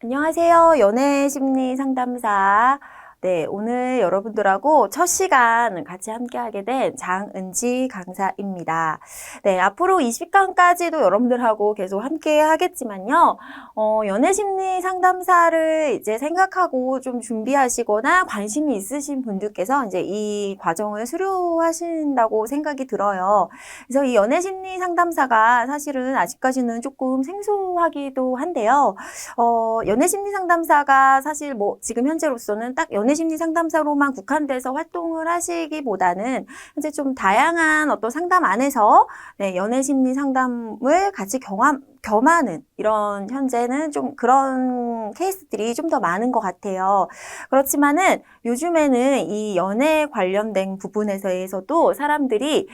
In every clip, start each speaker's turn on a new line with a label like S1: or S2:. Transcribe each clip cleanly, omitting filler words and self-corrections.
S1: 안녕하세요. 연애 심리 상담사. 네, 오늘 여러분들하고 첫 시간 같이 함께하게 된 장은지 강사입니다. 네, 앞으로 이 시간까지도 여러분들하고 계속 함께 하겠지만요. 연애 심리 상담사를 이제 생각하고 좀 준비하시거나 관심이 있으신 분들께서 이제 이 과정을 수료하신다고 생각이 들어요. 그래서 이 연애 심리 상담사가 사실은 아직까지는 조금 생소하기도 한데요. 연애심리 상담사가 사실 뭐 지금 현재로서는 딱 연애심리 상담사로만 국한돼서 활동을 하시기보다는 현재 좀 다양한 어떤 상담 안에서 네, 연애심리 상담을 같이 겸하는 이런 현재는 좀 그런 케이스들이 좀 더 많은 것 같아요. 그렇지만은 요즘에는 이 연애 관련된 부분에 대해서도 사람들이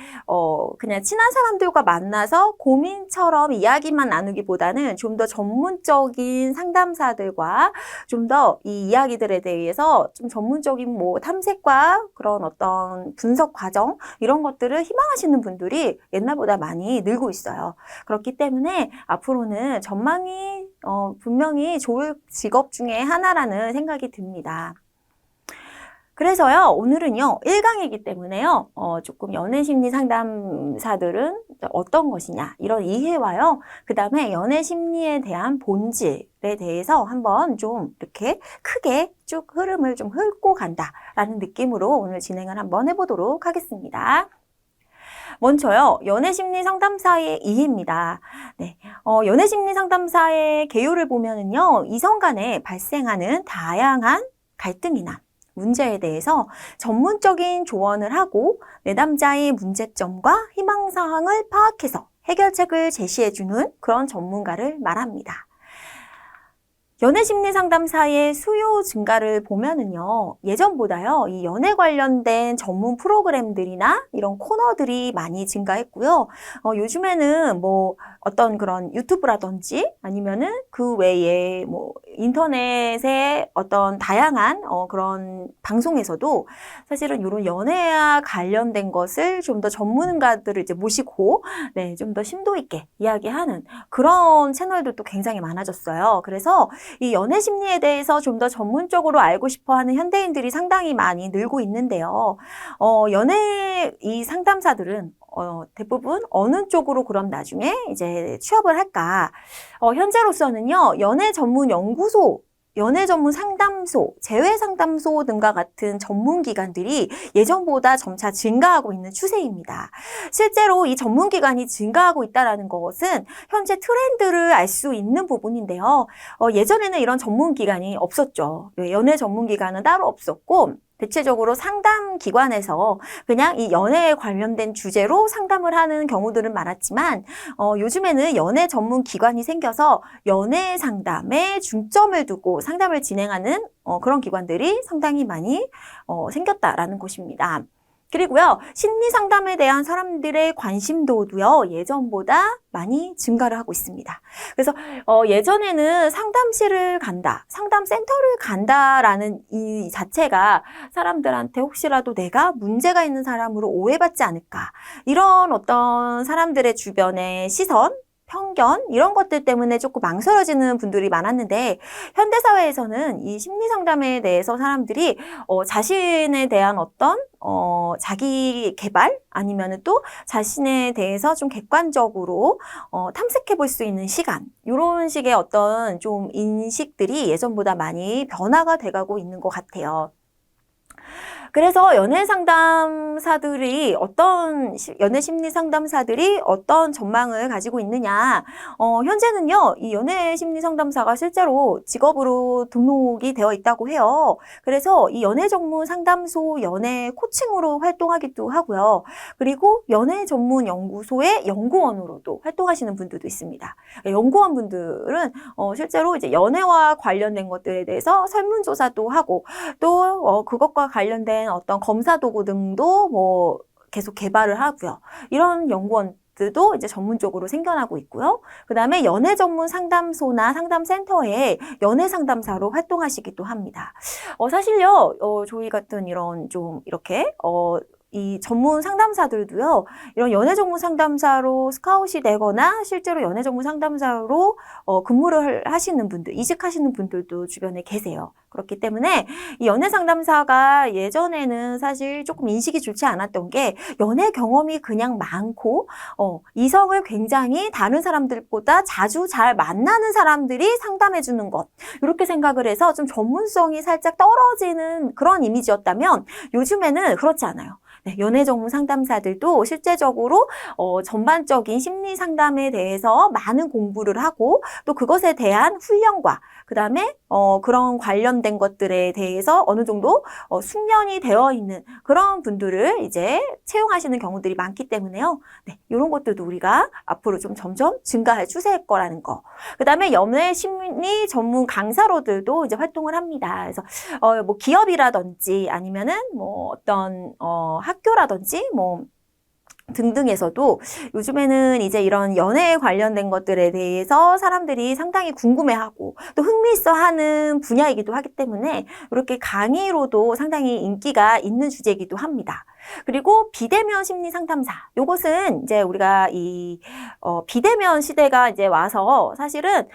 S1: 그냥 친한 사람들과 만나서 고민처럼 이야기만 나누기보다는 좀 더 전문적인 상담사들과 좀 더 이 이야기들에 대해서 좀 전문적인 뭐 탐색과 그런 어떤 분석 과정 이런 것들을 희망하시는 분들이 옛날보다 많이 늘고 있어요. 그렇기 때문에 앞으로는 전망이 분명히 좋을 직업 중에 하나라는 생각이 듭니다. 그래서요, 오늘은요, 1강이기 때문에요, 조금 연애심리 상담사들은 어떤 것이냐, 이런 이해와요, 그 다음에 연애심리에 대한 본질에 대해서 한번 좀 이렇게 크게 쭉 흐름을 좀 훑고 간다라는 느낌으로 오늘 진행을 한번 해보도록 하겠습니다. 먼저요, 연애심리 상담사의 이해입니다. 네, 연애심리 상담사의 개요를 보면은요, 이성 간에 발생하는 다양한 갈등이나 문제에 대해서 전문적인 조언을 하고 내담자의 문제점과 희망사항을 파악해서 해결책을 제시해주는 그런 전문가를 말합니다. 연애심리 상담사의 수요 증가를 보면은요, 예전보다요, 이 연애 관련된 전문 프로그램들이나 이런 코너들이 많이 증가했고요. 요즘에는 뭐 어떤 그런 유튜브라든지 아니면은 그 외에 뭐 인터넷의 어떤 다양한 그런 방송에서도 사실은 이런 연애와 관련된 것을 좀 더 전문가들을 이제 모시고, 네, 좀 더 심도 있게 이야기하는 그런 채널들도 굉장히 많아졌어요. 그래서 이 연애 심리에 대해서 좀 더 전문적으로 알고 싶어 하는 현대인들이 상당히 많이 늘고 있는데요. 연애 이 상담사들은 대부분 어느 쪽으로 그럼 나중에 이제 취업을 할까? 현재로서는요, 연애 전문 연구소, 연애 전문 상담소, 재회 상담소 등과 같은 전문 기관들이 예전보다 점차 증가하고 있는 추세입니다. 실제로 이 전문 기관이 증가하고 있다는 것은 현재 트렌드를 알 수 있는 부분인데요. 예전에는 이런 전문 기관이 없었죠. 연애 전문 기관은 따로 없었고 대체적으로 상담 기관에서 그냥 이 연애에 관련된 주제로 상담을 하는 경우들은 많았지만 요즘에는 연애 전문 기관이 생겨서 연애 상담에 중점을 두고 상담을 진행하는 그런 기관들이 상당히 많이 생겼다라는 것입니다. 그리고요, 심리 상담에 대한 사람들의 관심도도요, 예전보다 많이 증가를 하고 있습니다. 그래서 예전에는 상담실을 간다, 상담센터를 간다라는 이 자체가 사람들한테 혹시라도 내가 문제가 있는 사람으로 오해받지 않을까, 이런 어떤 사람들의 주변의 시선, 편견 이런 것들 때문에 조금 망설여지는 분들이 많았는데 현대사회에서는 이 심리상담에 대해서 사람들이 자신에 대한 어떤 자기 개발 아니면은 또 자신에 대해서 좀 객관적으로 탐색해 볼 수 있는 시간 이런 식의 어떤 좀 인식들이 예전보다 많이 변화가 돼가고 있는 것 같아요. 그래서 연애 상담사들이 연애 심리 상담사들이 어떤 전망을 가지고 있느냐. 현재는요, 이 연애 심리 상담사가 실제로 직업으로 등록이 되어 있다고 해요. 그래서 이 연애 전문 상담소 연애 코칭으로 활동하기도 하고요. 그리고 연애 전문 연구소의 연구원으로도 활동하시는 분들도 있습니다. 연구원 분들은 실제로 이제 연애와 관련된 것들에 대해서 설문조사도 하고 또 그것과 관련된 어떤 검사 도구 등도 뭐 계속 개발을 하고요. 이런 연구원들도 이제 전문적으로 생겨나고 있고요. 그 다음에 연애 전문 상담소나 상담센터에 연애 상담사로 활동하시기도 합니다. 사실요, 저희 같은 이런 좀 이렇게 이 전문 상담사들도요, 이런 연애 전문 상담사로 스카웃이 되거나 실제로 연애 전문 상담사로 근무를 하시는 분들, 이직하시는 분들도 주변에 계세요. 그렇기 때문에 이 연애 상담사가 예전에는 사실 조금 인식이 좋지 않았던 게 연애 경험이 그냥 많고 이성을 굉장히 다른 사람들보다 자주 잘 만나는 사람들이 상담해 주는 것, 이렇게 생각을 해서 좀 전문성이 살짝 떨어지는 그런 이미지였다면 요즘에는 그렇지 않아요. 네, 연애 전문 상담사들도 실제적으로 전반적인 심리 상담에 대해서 많은 공부를 하고 또 그것에 대한 훈련과 그다음에 그런 관련된 것들에 대해서 어느 정도 숙련이 되어 있는 그런 분들을 이제 채용하시는 경우들이 많기 때문에요. 네, 이런 것들도 우리가 앞으로 좀 점점 증가할 추세일 거라는 거. 그다음에 연애 심리 전문 강사로들도 이제 활동을 합니다. 그래서 뭐 기업이라든지 아니면은 뭐 어떤 학교라든지 뭐 등등에서도 요즘에는 이제 이런 연애에 관련된 것들에 대해서 사람들이 상당히 궁금해하고 또 흥미있어하는 분야이기도 하기 때문에 이렇게 강의로도 상당히 인기가 있는 주제이기도 합니다. 그리고 비대면 심리 상담사, 요것은 이제 우리가 이 비대면 시대가 이제 와서 사실은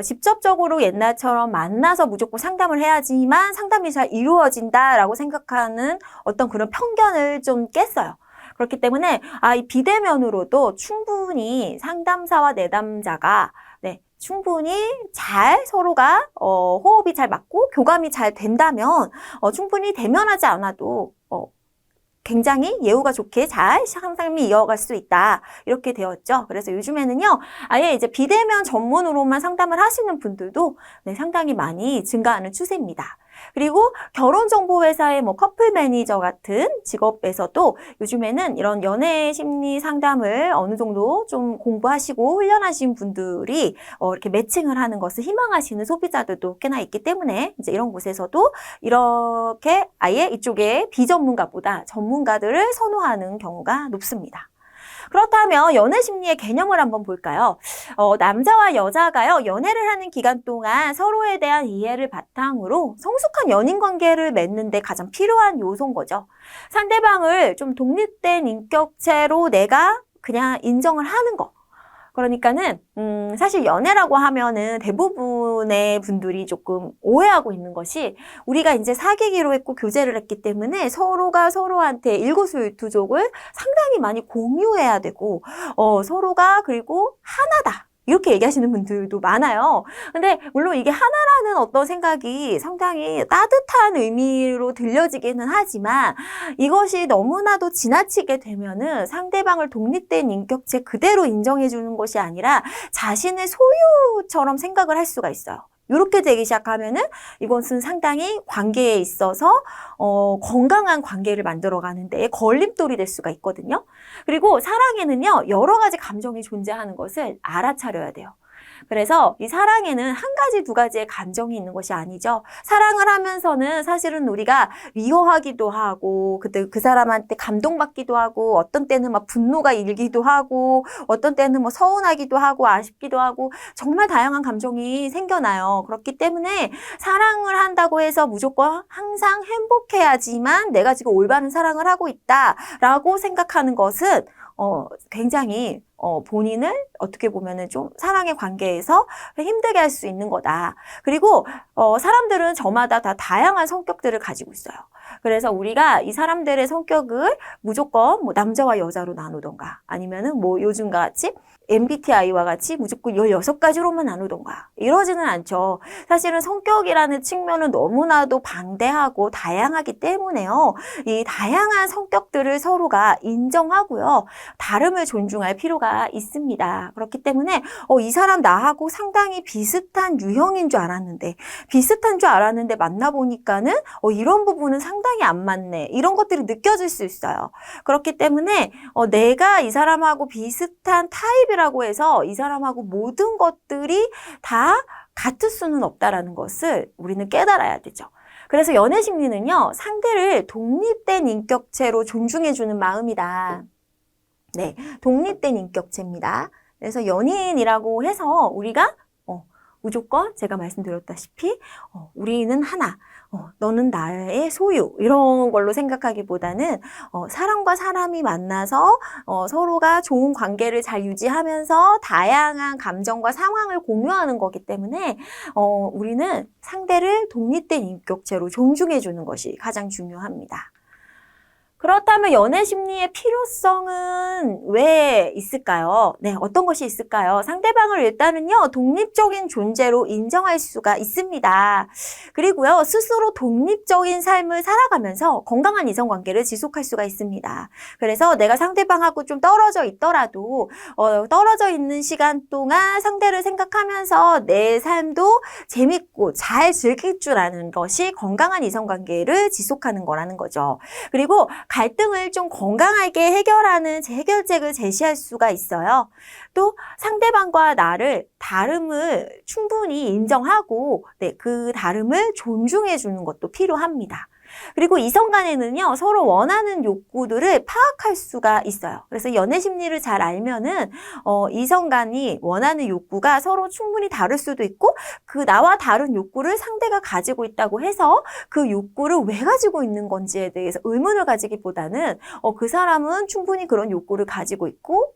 S1: 직접적으로 옛날처럼 만나서 무조건 상담을 해야지만 상담이 잘 이루어진다라고 생각하는 어떤 그런 편견을 좀 깼어요. 그렇기 때문에 이 비대면으로도 충분히 상담사와 내담자가 충분히 잘 서로가 호흡이 잘 맞고 교감이 잘 된다면 충분히 대면하지 않아도 굉장히 예후가 좋게 잘 상담이 이어갈 수 있다. 이렇게 되었죠. 그래서 요즘에는요, 아예 이제 비대면 전문으로만 상담을 하시는 분들도 상당히 많이 증가하는 추세입니다. 그리고 결혼정보회사의 뭐 커플 매니저 같은 직업에서도 요즘에는 이런 연애 심리 상담을 어느 정도 좀 공부하시고 훈련하신 분들이 이렇게 매칭을 하는 것을 희망하시는 소비자들도 꽤나 있기 때문에 이제 이런 곳에서도 이렇게 아예 이쪽에 비전문가보다 전문가들을 선호하는 경우가 높습니다. 그렇다면 연애 심리의 개념을 한번 볼까요? 남자와 여자가요, 연애를 하는 기간 동안 서로에 대한 이해를 바탕으로 성숙한 연인 관계를 맺는 데 가장 필요한 요소인 거죠. 상대방을 좀 독립된 인격체로 내가 그냥 인정을 하는 거. 그러니까는 사실 연애라고 하면은 대부분의 분들이 조금 오해하고 있는 것이 우리가 이제 사귀기로 했고 교제를 했기 때문에 서로가 서로한테 일거수일투족을 상당히 많이 공유해야 되고 서로가 그리고 하나다. 이렇게 얘기하시는 분들도 많아요. 근데 물론 이게 하나라는 어떤 생각이 상당히 따뜻한 의미로 들려지기는 하지만 이것이 너무나도 지나치게 되면은 상대방을 독립된 인격체 그대로 인정해 주는 것이 아니라 자신의 소유처럼 생각을 할 수가 있어요. 이렇게 되기 시작하면은 이것은 상당히 관계에 있어서 건강한 관계를 만들어가는 데 걸림돌이 될 수가 있거든요. 그리고 사랑에는요, 여러 가지 감정이 존재하는 것을 알아차려야 돼요. 그래서 이 사랑에는 한 가지, 두 가지의 감정이 있는 것이 아니죠. 사랑을 하면서는 사실은 우리가 미워하기도 하고, 그때 그 사람한테 감동받기도 하고, 어떤 때는 막 분노가 일기도 하고, 어떤 때는 뭐 서운하기도 하고, 아쉽기도 하고, 정말 다양한 감정이 생겨나요. 그렇기 때문에 사랑을 한다고 해서 무조건 항상 행복해야지만 내가 지금 올바른 사랑을 하고 있다라고 생각하는 것은 굉장히 본인을 어떻게 보면은 좀 사랑의 관계에서 힘들게 할 수 있는 거다. 그리고 사람들은 저마다 다 다양한 성격들을 가지고 있어요. 그래서 우리가 이 사람들의 성격을 무조건 뭐 남자와 여자로 나누던가 아니면은 뭐 요즘과 같이 MBTI와 같이 무조건 16가지로만 나누던가 이러지는 않죠. 사실은 성격이라는 측면은 너무나도 방대하고 다양하기 때문에요. 이 다양한 성격들을 서로가 인정하고요. 다름을 존중할 필요가 있습니다. 그렇기 때문에 이 사람 나하고 상당히 비슷한 유형인 줄 알았는데 비슷한 줄 알았는데 만나보니까는 이런 부분은 상당히 안 맞네. 이런 것들이 느껴질 수 있어요. 그렇기 때문에 내가 이 사람하고 비슷한 타입이라고 해서 이 사람하고 모든 것들이 다 같을 수는 없다라는 것을 우리는 깨달아야 되죠. 그래서 연애 심리는요, 상대를 독립된 인격체로 존중해주는 마음이다. 네, 독립된 인격체입니다. 그래서 연인이라고 해서 우리가 무조건 제가 말씀드렸다시피 우리는 하나, 너는 나의 소유 이런 걸로 생각하기보다는 사람과 사람이 만나서 서로가 좋은 관계를 잘 유지하면서 다양한 감정과 상황을 공유하는 거기 때문에 우리는 상대를 독립된 인격체로 존중해 주는 것이 가장 중요합니다. 그렇다면 연애 심리의 필요성은 왜 있을까요? 네, 어떤 것이 있을까요? 상대방을 일단은요, 독립적인 존재로 인정할 수가 있습니다. 그리고요, 스스로 독립적인 삶을 살아가면서 건강한 이성관계를 지속할 수가 있습니다. 그래서 내가 상대방하고 좀 떨어져 있더라도, 떨어져 있는 시간 동안 상대를 생각하면서 내 삶도 재밌고 잘 즐길 줄 아는 것이 건강한 이성관계를 지속하는 거라는 거죠. 그리고 갈등을 좀 건강하게 해결하는 해결책을 제시할 수가 있어요. 또 상대방과 나를 다름을 충분히 인정하고 그 다름을 존중해 주는 것도 필요합니다. 그리고 이성 간에는요, 서로 원하는 욕구들을 파악할 수가 있어요. 그래서 연애 심리를 잘 알면은, 이성 간이 원하는 욕구가 서로 충분히 다를 수도 있고, 그 나와 다른 욕구를 상대가 가지고 있다고 해서 그 욕구를 왜 가지고 있는 건지에 대해서 의문을 가지기보다는, 그 사람은 충분히 그런 욕구를 가지고 있고,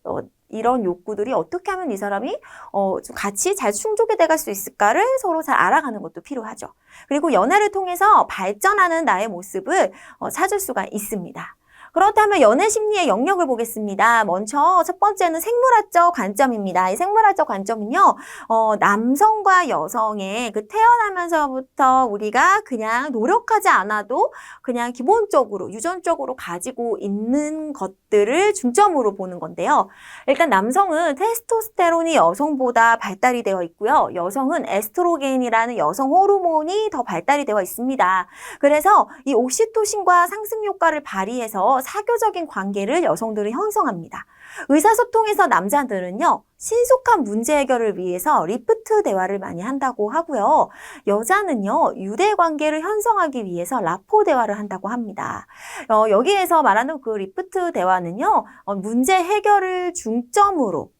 S1: 이런 욕구들이 어떻게 하면 이 사람이 좀 같이 잘 충족이 돼갈 수 있을까를 서로 잘 알아가는 것도 필요하죠. 그리고 연애를 통해서 발전하는 나의 모습을 찾을 수가 있습니다. 그렇다면 연애 심리의 영역을 보겠습니다. 먼저 첫 번째는 생물학적 관점입니다. 이 생물학적 관점은요, 남성과 여성의 그 태어나면서부터 우리가 그냥 노력하지 않아도 그냥 기본적으로 유전적으로 가지고 있는 것들을 중점으로 보는 건데요. 일단 남성은 테스토스테론이 여성보다 발달이 되어 있고요. 여성은 에스트로겐이라는 여성 호르몬이 더 발달이 되어 있습니다. 그래서 이 옥시토신과 상승 효과를 발휘해서 사교적인 관계를 여성들은 형성합니다. 의사소통에서 남자들은요, 신속한 문제 해결을 위해서 리프트 대화를 많이 한다고 하고요. 여자는요, 유대 관계를 형성하기 위해서 라포 대화를 한다고 합니다. 여기에서 말하는 그 리프트 대화는요, 문제 해결을 중점으로,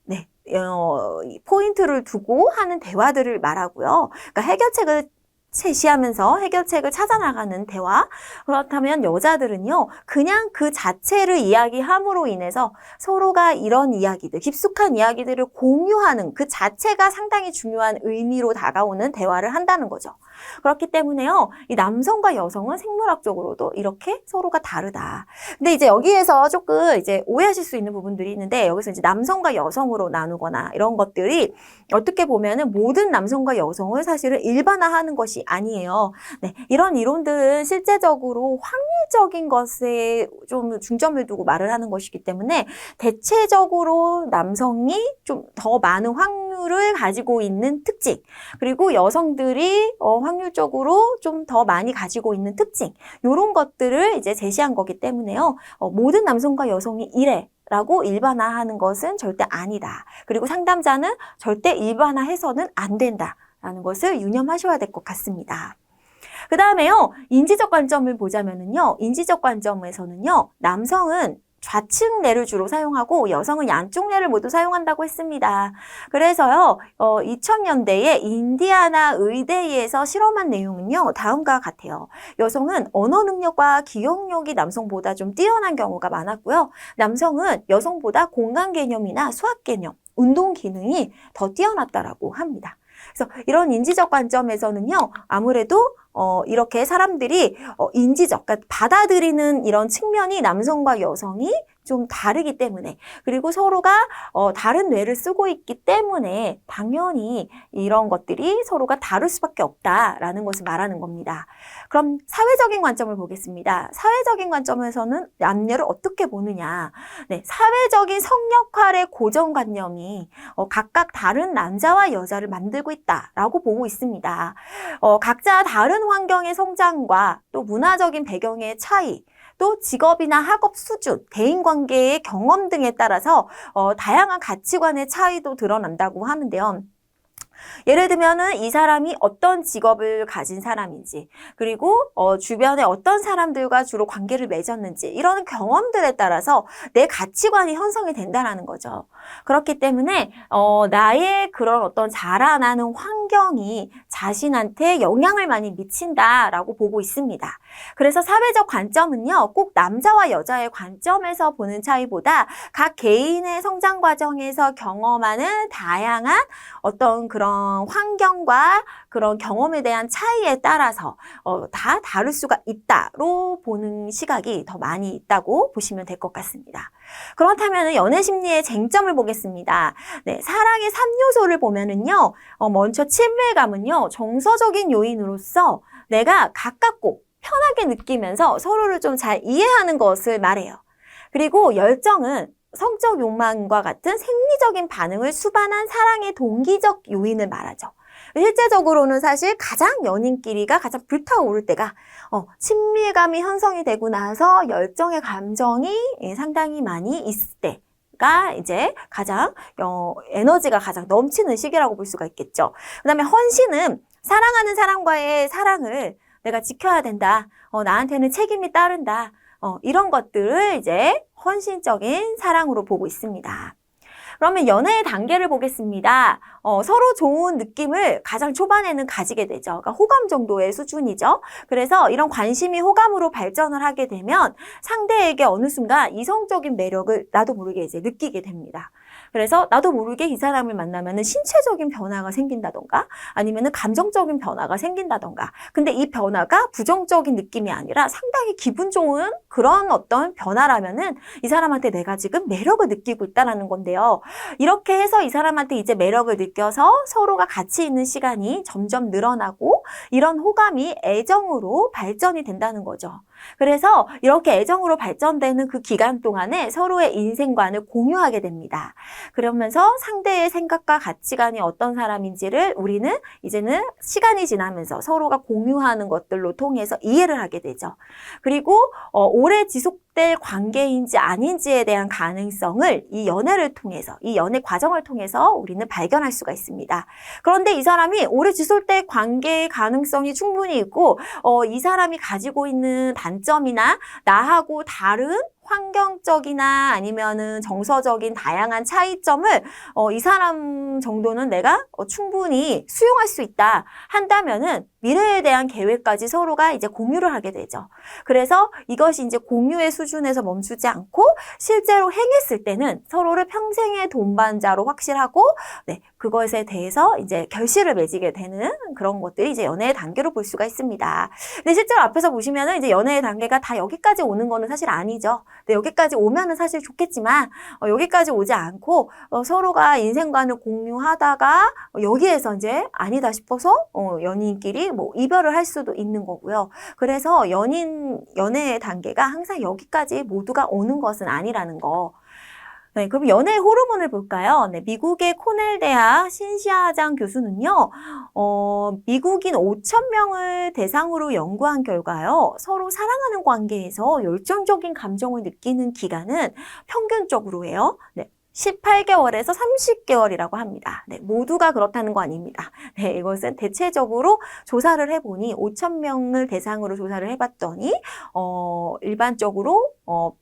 S1: 포인트를 두고 하는 대화들을 말하고요. 그러니까 해결책을 제시하면서 해결책을 찾아나가는 대화. 그렇다면 여자들은요, 그냥 그 자체를 이야기함으로 인해서 서로가 이런 이야기들, 깊숙한 이야기들을 공유하는 그 자체가 상당히 중요한 의미로 다가오는 대화를 한다는 거죠. 그렇기 때문에요, 이 남성과 여성은 생물학적으로도 이렇게 서로가 다르다. 근데 이제 여기에서 조금 이제 오해하실 수 있는 부분들이 있는데, 여기서 이제 남성과 여성으로 나누거나 이런 것들이 어떻게 보면은 모든 남성과 여성을 사실은 일반화하는 것이 아니에요. 네, 이런 이론들은 실제적으로 확률적인 것에 좀 중점을 두고 말을 하는 것이기 때문에 대체적으로 남성이 좀 더 많은 확률을 가지고 있는 특징, 그리고 여성들이 확률적으로 좀 더 많이 가지고 있는 특징, 이런 것들을 이제 제시한 거기 때문에요. 모든 남성과 여성이 이래 라고 일반화하는 것은 절대 아니다. 그리고 상담자는 절대 일반화해서는 안 된다라는 것을 유념하셔야 될 것 같습니다. 그 다음에요, 인지적 관점을 보자면은요, 인지적 관점에서는요, 남성은 좌측 뇌를 주로 사용하고 여성은 양쪽 뇌를 모두 사용한다고 했습니다. 그래서요, 2000년대에 인디아나 의대에서 실험한 내용은요, 다음과 같아요. 여성은 언어 능력과 기억력이 남성보다 좀 뛰어난 경우가 많았고요. 남성은 여성보다 공간 개념이나 수학 개념, 운동 기능이 더 뛰어났다라고 합니다. 그래서 이런 인지적 관점에서는요, 아무래도 이렇게 사람들이 인지적, 그러니까 받아들이는 이런 측면이 남성과 여성이 좀 다르기 때문에, 그리고 서로가 다른 뇌를 쓰고 있기 때문에 당연히 이런 것들이 서로가 다를 수밖에 없다라는 것을 말하는 겁니다. 그럼 사회적인 관점을 보겠습니다. 사회적인 관점에서는 남녀를 어떻게 보느냐. 네, 사회적인 성역할의 고정관념이 각각 다른 남자와 여자를 만들고 있다라고 보고 있습니다. 각자 다른 환경의 성장과 또 문화적인 배경의 차이, 또 직업이나 학업 수준, 대인관계의 경험 등에 따라서 다양한 가치관의 차이도 드러난다고 하는데요. 예를 들면은 이 사람이 어떤 직업을 가진 사람인지, 그리고 주변에 어떤 사람들과 주로 관계를 맺었는지, 이런 경험들에 따라서 내 가치관이 형성이 된다는 거죠. 그렇기 때문에 나의 그런 어떤 자라나는 환경이 자신한테 영향을 많이 미친다라고 보고 있습니다. 그래서 사회적 관점은요, 꼭 남자와 여자의 관점에서 보는 차이보다 각 개인의 성장 과정에서 경험하는 다양한 어떤 그런 환경과 그런 경험에 대한 차이에 따라서 다 다를 수가 있다로 보는 시각이 더 많이 있다고 보시면 될 것 같습니다. 그렇다면 연애 심리의 쟁점을 보겠습니다. 네, 사랑의 3요소를 보면은요, 먼저 친밀감은요, 정서적인 요인으로서 내가 가깝고 편하게 느끼면서 서로를 좀 잘 이해하는 것을 말해요. 그리고 열정은 성적 욕망과 같은 생리적인 반응을 수반한 사랑의 동기적 요인을 말하죠. 실제적으로는 사실 가장 연인끼리가 가장 불타오를 때가 친밀감이 형성이 되고 나서 열정의 감정이 상당히 많이 있을 때가 이제 가장 에너지가 가장 넘치는 시기라고 볼 수가 있겠죠. 그 다음에 헌신은 사랑하는 사람과의 사랑을 내가 지켜야 된다. 나한테는 책임이 따른다. 이런 것들을 이제 헌신적인 사랑으로 보고 있습니다. 그러면 연애의 단계를 보겠습니다. 서로 좋은 느낌을 가장 초반에는 가지게 되죠. 그러니까 호감 정도의 수준이죠. 그래서 이런 관심이 호감으로 발전을 하게 되면 상대에게 어느 순간 이성적인 매력을 나도 모르게 이제 느끼게 됩니다. 그래서 나도 모르게 이 사람을 만나면은 신체적인 변화가 생긴다던가 아니면은 감정적인 변화가 생긴다던가. 근데 이 변화가 부정적인 느낌이 아니라 상당히 기분 좋은 그런 어떤 변화라면은 이 사람한테 내가 지금 매력을 느끼고 있다는 건데요. 이렇게 해서 이 사람한테 이제 매력을 느껴서 서로가 같이 있는 시간이 점점 늘어나고 이런 호감이 애정으로 발전이 된다는 거죠. 그래서 이렇게 애정으로 발전되는 그 기간 동안에 서로의 인생관을 공유하게 됩니다. 그러면서 상대의 생각과 가치관이 어떤 사람인지를 우리는 이제는 시간이 지나면서 서로가 공유하는 것들로 통해서 이해를 하게 되죠. 그리고 오래 지속될 관계인지 아닌지에 대한 가능성을 이 연애를 통해서, 이 연애 과정을 통해서 우리는 발견할 수가 있습니다. 그런데 이 사람이 오래 지속될 관계의 가능성이 충분히 있고 이 사람이 가지고 있는 단점이나 나하고 다른 환경적이나 아니면은 정서적인 다양한 차이점을 이 사람 정도는 내가 충분히 수용할 수 있다 한다면은 미래에 대한 계획까지 서로가 이제 공유를 하게 되죠. 그래서 이것이 이제 공유의 수준에서 멈추지 않고 실제로 행했을 때는 서로를 평생의 동반자로 확실하고 네, 그것에 대해서 이제 결실을 맺게 되는 그런 것들이 이제 연애의 단계로 볼 수가 있습니다. 근데 실제로 앞에서 보시면은 이제 연애의 단계가 다 여기까지 오는 거는 사실 아니죠. 근데 여기까지 오면은 사실 좋겠지만 여기까지 오지 않고 서로가 인생관을 공유하다가 여기에서 이제 아니다 싶어서 연인끼리 뭐 이별을 할 수도 있는 거고요. 그래서 연애의 단계가 항상 여기까지 모두가 오는 것은 아니라는 거. 네, 그럼 연애의 호르몬을 볼까요? 네, 미국의 코넬 대학 신시아장 교수는요, 미국인 5,000명을 대상으로 연구한 결과요, 서로 사랑하는 관계에서 열정적인 감정을 느끼는 기간은 평균적으로예요. 네. 18개월에서 30개월이라고 합니다. 네, 모두가 그렇다는 거 아닙니다. 네, 이것은 대체적으로 조사를 해보니 5,000명을 대상으로 조사를 해봤더니 일반적으로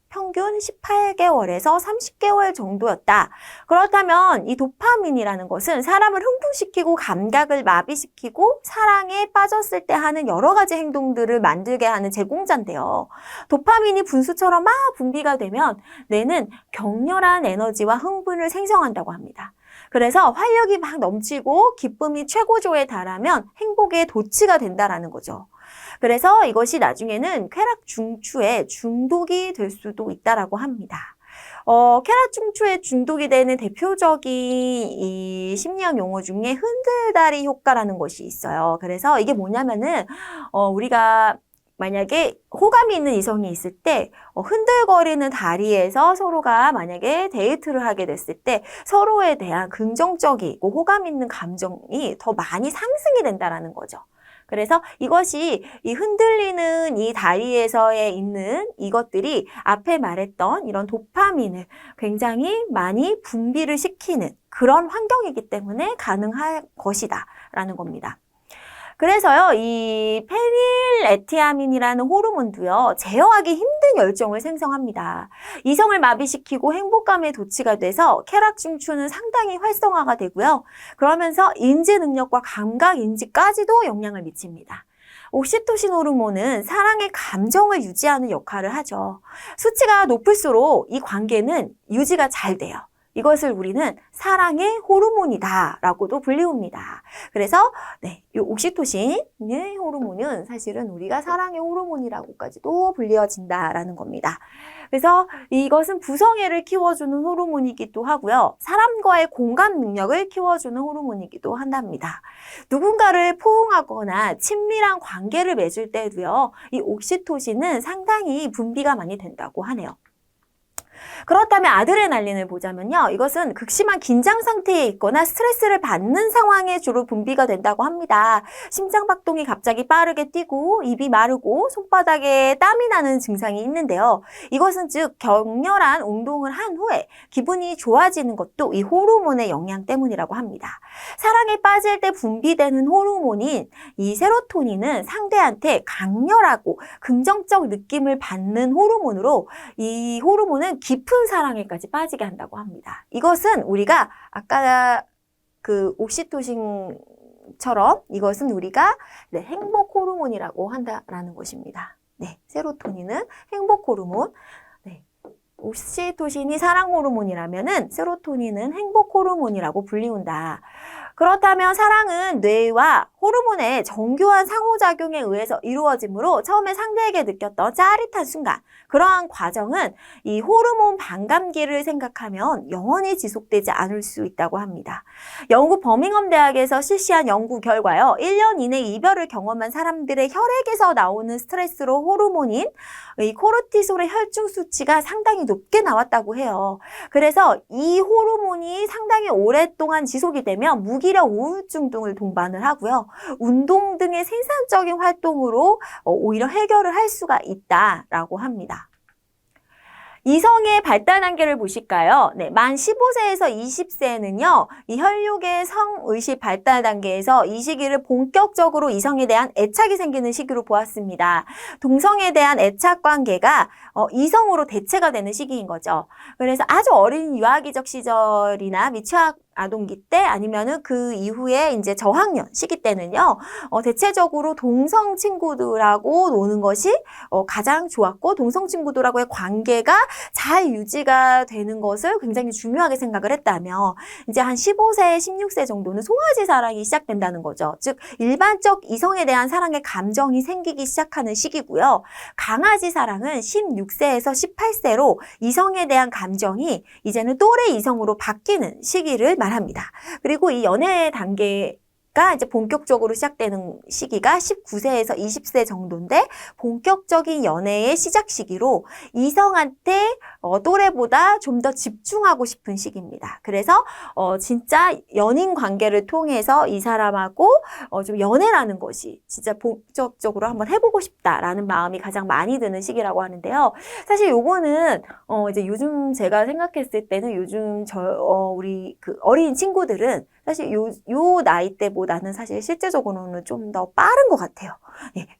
S1: 평균 18개월에서 30개월 정도였다. 그렇다면 이 도파민이라는 것은 사람을 흥분시키고 감각을 마비시키고 사랑에 빠졌을 때 하는 여러 가지 행동들을 만들게 하는 제공자인데요. 도파민이 분수처럼 막 분비가 되면 뇌는 격렬한 에너지와 흥분을 생성한다고 합니다. 그래서 활력이 막 넘치고 기쁨이 최고조에 달하면 행복의 도취가 된다라는 거죠. 그래서 이것이 나중에는 쾌락 중추에 중독이 될 수도 있다라고 합니다. 쾌락 중추에 중독이 되는 대표적인 이 심리학 용어 중에 흔들다리 효과라는 것이 있어요. 그래서 이게 뭐냐면은 우리가 만약에 호감이 있는 이성이 있을 때 흔들거리는 다리에서 서로가 만약에 데이트를 하게 됐을 때 서로에 대한 긍정적이고 호감 있는 감정이 더 많이 상승이 된다라는 거죠. 그래서 이것이 이 흔들리는 이 다리에서에 있는 이것들이 앞에 말했던 이런 도파민을 굉장히 많이 분비를 시키는 그런 환경이기 때문에 가능할 것이다 라는 겁니다. 그래서요, 이 페닐에티아민이라는 호르몬도요, 제어하기 힘든 열정을 생성합니다. 이성을 마비시키고 행복감에 도취가 돼서 쾌락 중추는 상당히 활성화가 되고요. 그러면서 인지 능력과 감각 인지까지도 영향을 미칩니다. 옥시토신 호르몬은 사랑의 감정을 유지하는 역할을 하죠. 수치가 높을수록 이 관계는 유지가 잘 돼요. 이것을 우리는 사랑의 호르몬이다라고도 불리웁니다. 그래서 이 옥시토신의 호르몬은 사실은 우리가 사랑의 호르몬이라고까지도 불리워진다라는 겁니다. 그래서 이것은 부성애를 키워주는 호르몬이기도 하고요. 사람과의 공감 능력을 키워주는 호르몬이기도 한답니다. 누군가를 포옹하거나 친밀한 관계를 맺을 때도요. 이 옥시토신은 상당히 분비가 많이 된다고 하네요. 그렇다면 아드레날린을 보자면요. 이것은 극심한 긴장 상태에 있거나 스트레스를 받는 상황에 주로 분비가 된다고 합니다. 심장박동이 갑자기 빠르게 뛰고 입이 마르고 손바닥에 땀이 나는 증상이 있는데요. 이것은 즉 격렬한 운동을 한 후에 기분이 좋아지는 것도 이 호르몬의 영향 때문이라고 합니다. 사랑에 빠질 때 분비되는 호르몬인 이 세로토닌은 상대한테 강렬하고 긍정적 느낌을 받는 호르몬으로 이 호르몬은 깊은 사랑에까지 빠지게 한다고 합니다. 이것은 우리가 아까 그 옥시토신처럼 이것은 우리가 행복 호르몬이라고 한다라는 것입니다. 세로토닌은 행복 호르몬, 옥시토신이 사랑 호르몬이라면은 세로토닌은 행복 호르몬이라고 불리운다. 그렇다면 사랑은 뇌와 호르몬의 정교한 상호작용에 의해서 이루어지므로 처음에 상대에게 느꼈던 짜릿한 순간, 그러한 과정은 이 호르몬 반감기를 생각하면 영원히 지속되지 않을 수 있다고 합니다. 영국 버밍엄 대학에서 실시한 연구 결과요. 1년 이내 이별을 경험한 사람들의 혈액에서 나오는 스트레스로 호르몬인 이 코르티솔의 혈중 수치가 상당히 높게 나왔다고 해요. 그래서 이 호르몬이 상당히 오랫동안 지속이 되면 무기력, 우울증 등을 동반을 하고요. 운동 등의 생산적인 활동으로 오히려 해결을 할 수가 있다라고 합니다. 이성의 발달 단계를 보실까요? 만 15세에서 20세는요, 이 혈육의 성의식 발달 단계에서 이 시기를 본격적으로 이성에 대한 애착이 생기는 시기로 보았습니다. 동성에 대한 애착 관계가 이성으로 대체가 되는 시기인 거죠. 그래서 아주 어린 유아기적 시절이나 미취학 아동기 때 아니면은 그 이후에 이제 저학년 시기 때는요, 대체적으로 동성 친구들하고 노는 것이 가장 좋았고, 동성 친구들하고의 관계가 잘 유지가 되는 것을 굉장히 중요하게 생각을 했다며, 이제 한 15세, 16세 정도는 송아지 사랑이 시작된다는 거죠. 즉, 일반적 이성에 대한 사랑의 감정이 생기기 시작하는 시기고요. 강아지 사랑은 16세에서 18세로 이성에 대한 감정이 이제는 또래 이성으로 바뀌는 시기를 말합니다. 그리고 이 연애 단계가 이제 본격적으로 시작되는 시기가 19세에서 20세 정도인데, 본격적인 연애의 시작 시기로 이성한테 또래보다 좀 더 집중하고 싶은 시기입니다. 그래서 진짜 연인 관계를 통해서 이 사람하고 좀 연애라는 것이 진짜 본격적으로 한번 해보고 싶다라는 마음이 가장 많이 드는 시기라고 하는데요. 사실 요거는 이제 요즘 제가 생각했을 때는 요즘 우리 그 어린 친구들은 사실 요 나이 때보다는 사실 실제적으로는 좀 더 빠른 것 같아요.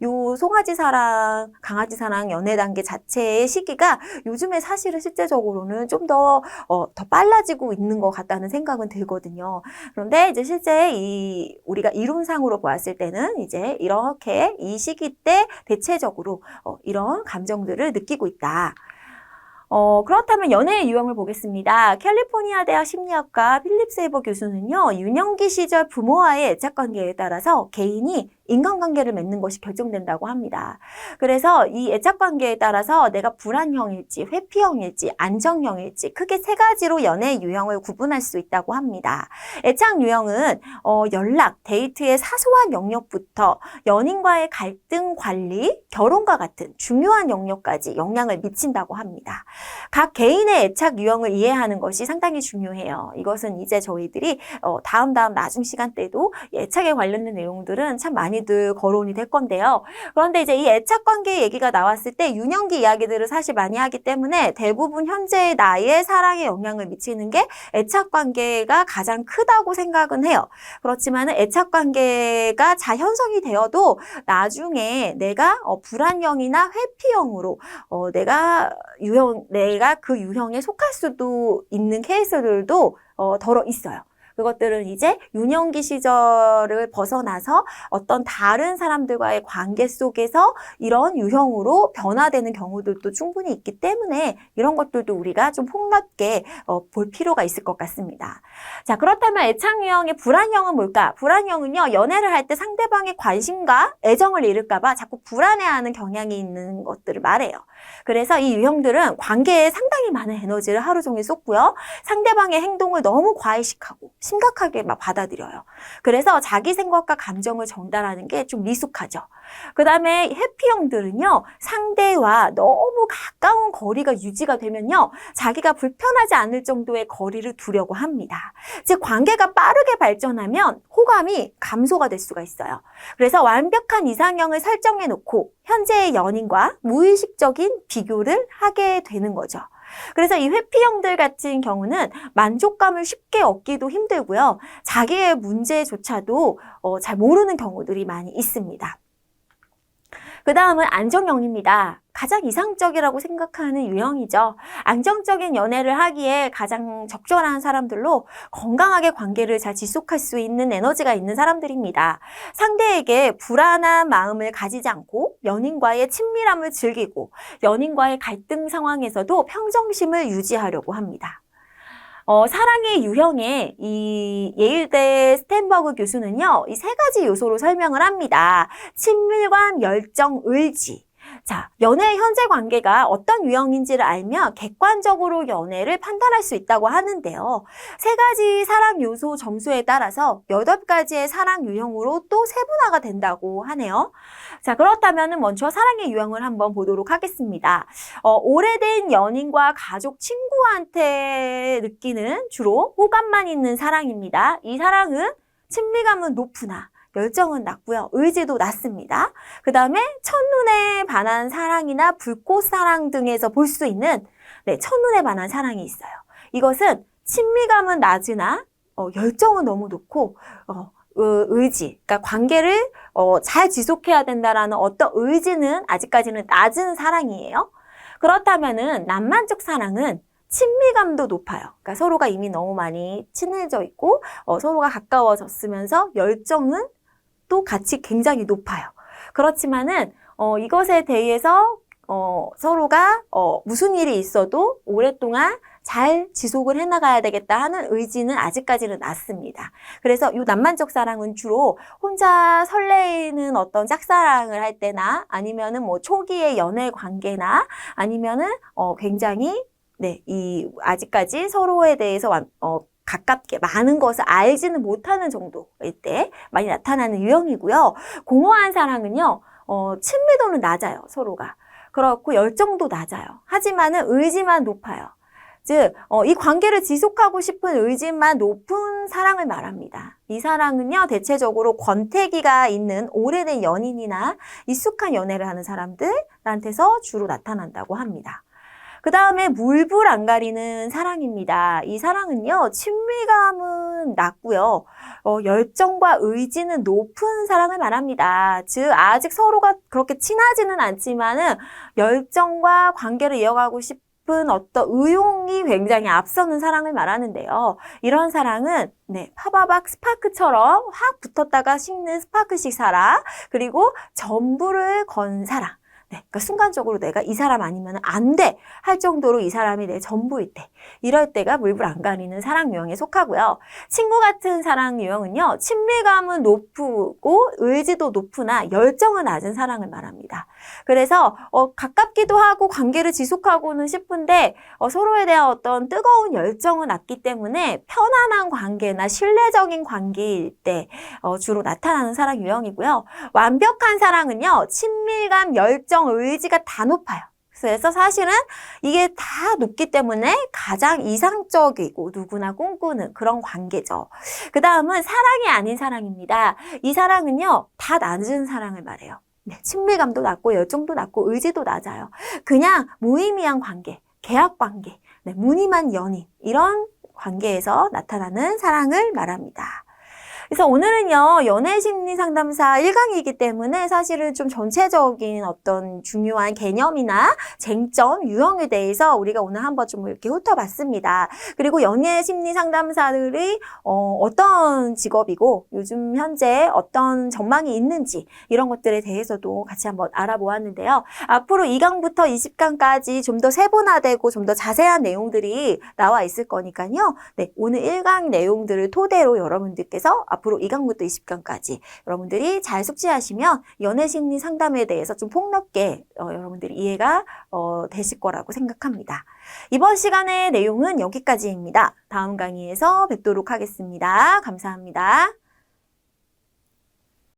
S1: 요 송아지 사랑, 강아지 사랑 연애 단계 자체의 시기가 요즘에 사실은 실제적으로는 좀 더 빨라지고 있는 것 같다는 생각은 들거든요. 그런데 이제 실제 우리가 이론상으로 보았을 때는 이제 이렇게 이 시기 때 대체적으로 이런 감정들을 느끼고 있다. 그렇다면 연애의 유형을 보겠습니다. 캘리포니아 대학 심리학과 필립 세이버 교수는요, 유년기 시절 부모와의 애착관계에 따라서 개인이 인간관계를 맺는 것이 결정된다고 합니다. 그래서 이 애착관계에 따라서 내가 불안형일지, 회피형일지, 안정형일지 크게 세 가지로 연애 유형을 구분할 수 있다고 합니다. 애착 유형은 연락, 데이트의 사소한 영역부터 연인과의 갈등 관리, 결혼과 같은 중요한 영역까지 영향을 미친다고 합니다. 각 개인의 애착 유형을 이해하는 것이 상당히 중요해요. 이것은 이제 저희들이 다음 나중 시간 때도 애착에 관련된 내용들은 참 많이 많이들 거론이 될 건데요. 그런데 이제 이 애착관계 얘기가 나왔을 때 유년기 이야기들을 사실 많이 하기 때문에 대부분 현재의 나의 사랑에 영향을 미치는 게 애착관계가 가장 크다고 생각은 해요. 그렇지만은 애착관계가 잘 형성이 되어도 나중에 내가 불안형이나 회피형으로 내가 그 유형에 속할 수도 있는 케이스들도 덜어 있어요. 그것들은 이제 유년기 시절을 벗어나서 어떤 다른 사람들과의 관계 속에서 이런 유형으로 변화되는 경우들도 충분히 있기 때문에 이런 것들도 우리가 좀 폭넓게 볼 필요가 있을 것 같습니다. 자, 그렇다면 애착 유형의 불안형은 뭘까? 불안형은요, 연애를 할 때 상대방의 관심과 애정을 잃을까 봐 자꾸 불안해하는 경향이 있는 것들을 말해요. 그래서 이 유형들은 관계에 상당히 많은 에너지를 하루 종일 쏟고요. 상대방의 행동을 너무 과외식하고 심각하게 막 받아들여요. 그래서 자기 생각과 감정을 전달하는 게 좀 미숙하죠. 그 다음에 회피형들은요, 상대와 너무 가까운 거리가 유지가 되면요, 자기가 불편하지 않을 정도의 거리를 두려고 합니다. 즉, 관계가 빠르게 발전하면 호감이 감소가 될 수가 있어요. 그래서 완벽한 이상형을 설정해 놓고 현재의 연인과 무의식적인 비교를 하게 되는 거죠. 그래서 이 회피형들 같은 경우는 만족감을 쉽게 얻기도 힘들고요. 자기의 문제조차도 잘 모르는 경우들이 많이 있습니다. 그 다음은 안정형입니다. 가장 이상적이라고 생각하는 유형이죠. 안정적인 연애를 하기에 가장 적절한 사람들로 건강하게 관계를 잘 지속할 수 있는 에너지가 있는 사람들입니다. 상대에게 불안한 마음을 가지지 않고 연인과의 친밀함을 즐기고 연인과의 갈등 상황에서도 평정심을 유지하려고 합니다. 사랑의 유형의 이 예일대 스탠버그 교수는요, 이 세 가지 요소로 설명을 합니다. 친밀감, 열정, 의지. 자, 연애의 현재 관계가 어떤 유형인지를 알면 객관적으로 연애를 판단할 수 있다고 하는데요. 세 가지 사랑 요소 점수에 따라서 8가지의 사랑 유형으로 또 세분화가 된다고 하네요. 자, 그렇다면 먼저 사랑의 유형을 한번 보도록 하겠습니다. 오래된 연인과 가족, 친구한테 느끼는 주로 호감만 있는 사랑입니다. 이 사랑은 친밀감은 높으나 열정은 낮고요. 의지도 낮습니다. 그 다음에 첫눈에 반한 사랑이나 불꽃사랑 등에서 볼 수 있는 첫눈에 반한 사랑이 있어요. 이것은 친밀감은 낮으나 열정은 너무 높고 의지, 그러니까 관계를 잘 지속해야 된다라는 어떤 의지는 아직까지는 낮은 사랑이에요. 그렇다면은 낭만적 사랑은 친밀감도 높아요. 그러니까 서로가 이미 너무 많이 친해져 있고 서로가 가까워졌으면서 열정은 또 같이 굉장히 높아요. 그렇지만은 이것에 대해서 서로가 무슨 일이 있어도 오랫동안 잘 지속을 해나가야 되겠다 하는 의지는 아직까지는 낮습니다. 그래서 이 낭만적 사랑은 주로 혼자 설레이는 어떤 짝사랑을 할 때나 아니면은 뭐 초기의 연애 관계나 아니면은 굉장히 아직까지 서로에 대해서 가깝게 많은 것을 알지는 못하는 정도일 때 많이 나타나는 유형이고요. 공허한 사랑은요, 친밀도는 낮아요, 서로가. 그렇고 열정도 낮아요. 하지만은 의지만 높아요. 즉, 이 관계를 지속하고 싶은 의지만 높은 사랑을 말합니다. 이 사랑은요, 대체적으로 권태기가 있는 오래된 연인이나 익숙한 연애를 하는 사람들한테서 주로 나타난다고 합니다. 그 다음에 물불 안 가리는 사랑입니다. 이 사랑은요, 친밀감은 낮고요. 열정과 의지는 높은 사랑을 말합니다. 즉, 아직 서로가 그렇게 친하지는 않지만은 열정과 관계를 이어가고 싶은 어떤 의욕이 굉장히 앞서는 사랑을 말하는데요. 이런 사랑은 파바박 스파크처럼 확 붙었다가 식는 스파크식 사랑, 그리고 전부를 건 사랑. 그러니까 순간적으로 내가 이 사람 아니면 안 돼 할 정도로 이 사람이 내 전부일 때, 이럴 때가 물불 안 가리는 사랑 유형에 속하고요. 친구 같은 사랑 유형은요, 친밀감은 높고 의지도 높으나 열정은 낮은 사랑을 말합니다. 그래서 가깝기도 하고 관계를 지속하고는 싶은데 서로에 대한 어떤 뜨거운 열정은 낮기 때문에 편안한 관계나 신뢰적인 관계일 때 주로 나타나는 사랑 유형이고요. 완벽한 사랑은요, 친밀감, 열정, 의지가 다 높아요. 그래서 사실은 이게 다 높기 때문에 가장 이상적이고 누구나 꿈꾸는 그런 관계죠. 그 다음은 사랑이 아닌 사랑입니다. 이 사랑은요, 다 낮은 사랑을 말해요. 네, 친밀감도 낮고 열정도 낮고 의지도 낮아요. 그냥 무의미한 관계, 계약 관계, 네, 무늬만 연인 이런 관계에서 나타나는 사랑을 말합니다. 그래서 오늘은요, 연애심리 상담사 1강이기 때문에 사실은 좀 전체적인 어떤 중요한 개념이나 쟁점, 유형에 대해서 우리가 오늘 한번 좀 이렇게 훑어봤습니다. 그리고 연애심리 상담사들이 어떤 직업이고 요즘 현재 어떤 전망이 있는지 이런 것들에 대해서도 같이 한번 알아보았는데요. 앞으로 2강부터 20강까지 좀 더 세분화되고 좀 더 자세한 내용들이 나와 있을 거니까요. 네, 오늘 1강 내용들을 토대로 여러분들께서 앞으로 2강부터 20강까지 여러분들이 잘 숙지하시면 연애심리 상담에 대해서 좀 폭넓게 여러분들이 이해가 되실 거라고 생각합니다. 이번 시간의 내용은 여기까지입니다. 다음 강의에서 뵙도록 하겠습니다. 감사합니다.